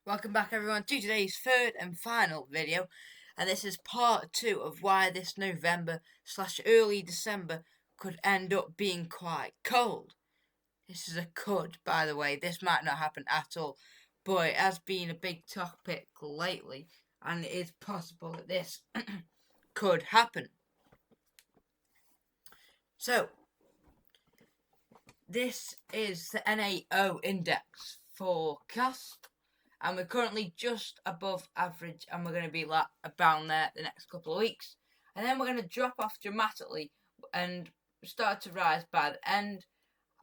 Welcome back everyone to today's third and final video, and this is part 2 of why this November / early December could end up being quite cold. This is a could, by the way. This might not happen at all, but it has been a big topic lately, and it is possible that this could happen. So, this is the NAO index forecast. And we're currently just above average, and we're going to be about there the next couple of weeks. And then we're going to drop off dramatically and start to rise by the end.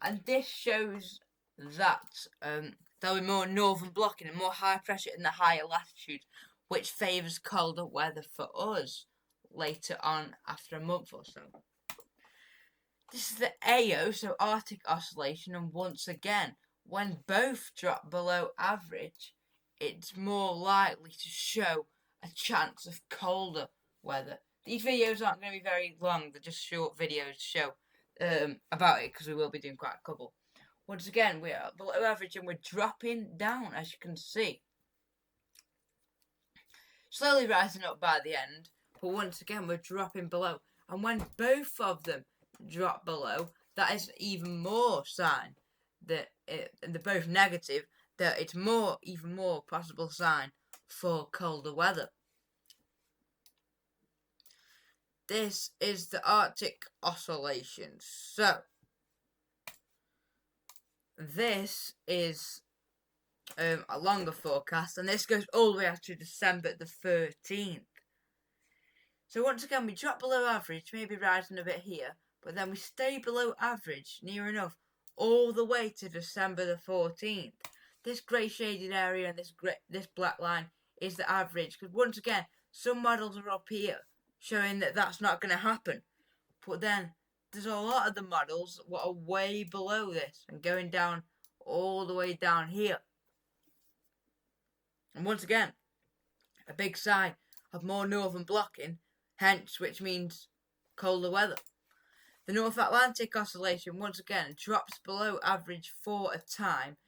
And this shows that there'll be more northern blocking and more high pressure in the higher latitudes, which favours colder weather for us later on after a month or so. This is the AO, so Arctic Oscillation, and once again, when both drop below average, it's more likely to show a chance of colder weather. These videos aren't going to be very long, they're just short videos to show about it, because we will be doing quite a couple. Once again, we are below average and we're dropping down, as you can see. Slowly rising up by the end, but once again we're dropping below. And when both of them drop below, that is even more sign that they're both negative, that it's even more possible sign for colder weather. This is the Arctic Oscillation. So, this is a longer forecast, and this goes all the way out to December the 13th. So once again, we drop below average, maybe rising a bit here, but then we stay below average, near enough, all the way to December the 14th. This grey shaded area and this black line is the average, because once again, some models are up here showing that that's not going to happen, but then there's a lot of the models that are way below this and going down all the way down here. And once again, a big sign of more northern blocking, hence which means colder weather. The North Atlantic Oscillation once again drops below average for a time,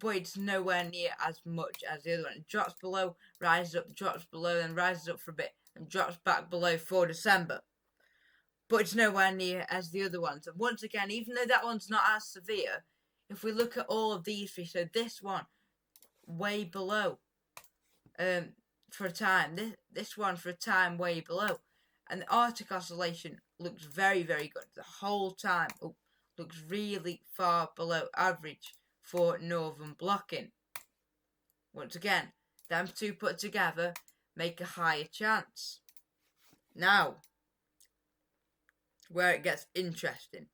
but it's nowhere near as much as the other one. It drops below, rises up, drops below, then rises up for a bit, and drops back below for December. But it's nowhere near as the other ones. And once again, even though that one's not as severe, if we look at all of these three, so this one, way below, for a time, this one for a time, way below. And the Arctic Oscillation looks very, very good. The whole time looks really far below average for northern blocking. Once again, them two put together make a higher chance. Now, where it gets interesting.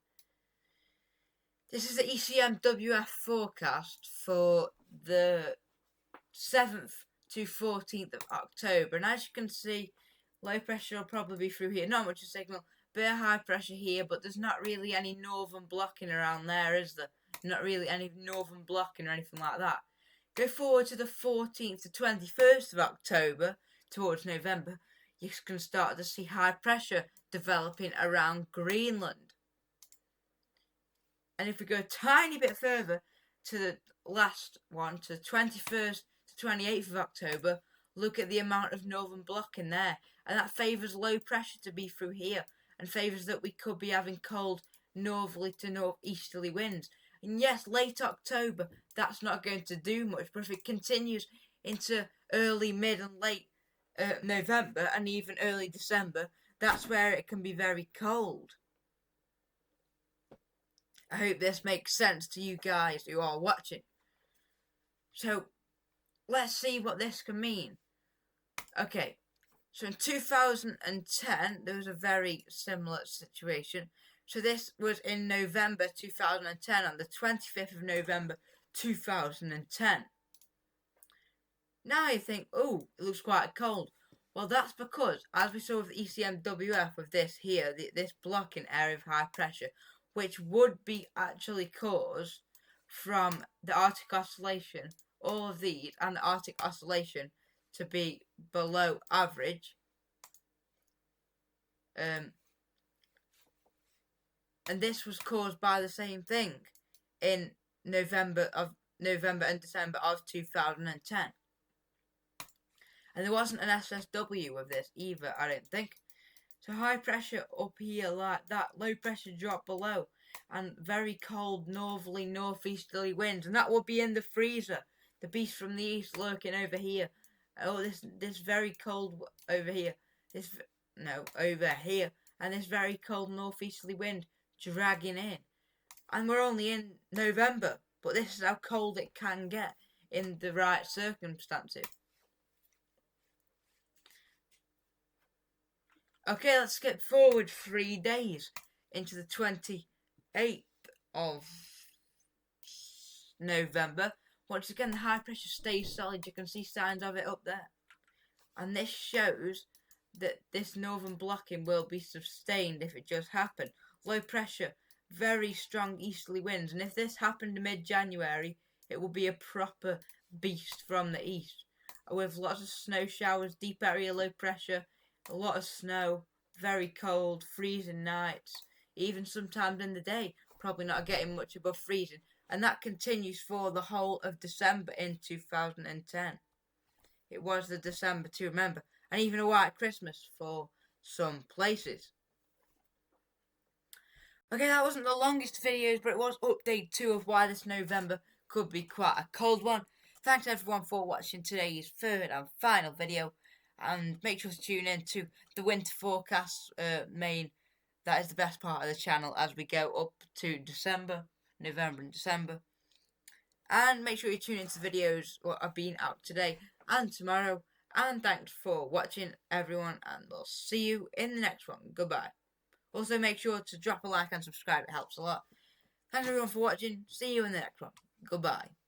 This is the ECMWF forecast for the 7th to 14th of October. And as you can see, low pressure will probably be through here. Not much of a signal. Bit of high pressure here, but there's not really any northern blocking around there, is there? Not really any northern blocking or anything like that. Go forward to the 14th to 21st of October, towards November, you can start to see high pressure developing around Greenland. And if we go a tiny bit further to the last one, to the 21st to 28th of October, look at the amount of northern blocking there. And that favours low pressure to be through here, and favours that we could be having cold northerly to northeasterly winds. And yes, late October, that's not going to do much, but if it continues into early, mid and late November, and even early December, that's where it can be very cold. I hope this makes sense to you guys who are watching. So, let's see what this can mean. Okay, so in 2010, there was a very similar situation. So this was in November 2010, on the 25th of November 2010. Now you think, oh, it looks quite cold. Well, that's because, as we saw with the ECMWF, with this here, this blocking area of high pressure, which would be actually caused from the Arctic Oscillation, all of these, and the Arctic Oscillation to be below average. And this was caused by the same thing in November and December of 2010. And there wasn't an SSW with this either, I don't think. So high pressure up here like that, low pressure drop below, and very cold northerly northeasterly winds, and that will be in the freezer. The beast from the east lurking over here. Oh, this very cold over here. Over here, and this very cold northeasterly wind dragging in. And we're only in November, but this is how cold it can get in the right circumstances. Okay, let's skip forward 3 days into the 28th of November. Once again, the high pressure stays solid. You can see signs of it up there. And this shows that this northern blocking will be sustained if it does happen. Low pressure, very strong easterly winds. And if this happened mid-January, it will be a proper beast from the east. With lots of snow showers, deep area low pressure, a lot of snow, very cold, freezing nights, even sometimes in the day, probably not getting much above freezing. And that continues for the whole of December in 2010. It was the December to remember, and even a white Christmas for some places. Okay, that wasn't the longest videos, but it was update 2 of why this November could be quite a cold one. Thanks everyone for watching today's third and final video, and make sure to tune in to the winter forecast main. That is the best part of the channel as we go up to December, November and December. And make sure you tune into the videos what have been out today and tomorrow. And thanks for watching everyone, and we'll see you in the next one. Goodbye. Also make sure to drop a like and subscribe, it helps a lot. Thanks everyone for watching, see you in the next one. Goodbye.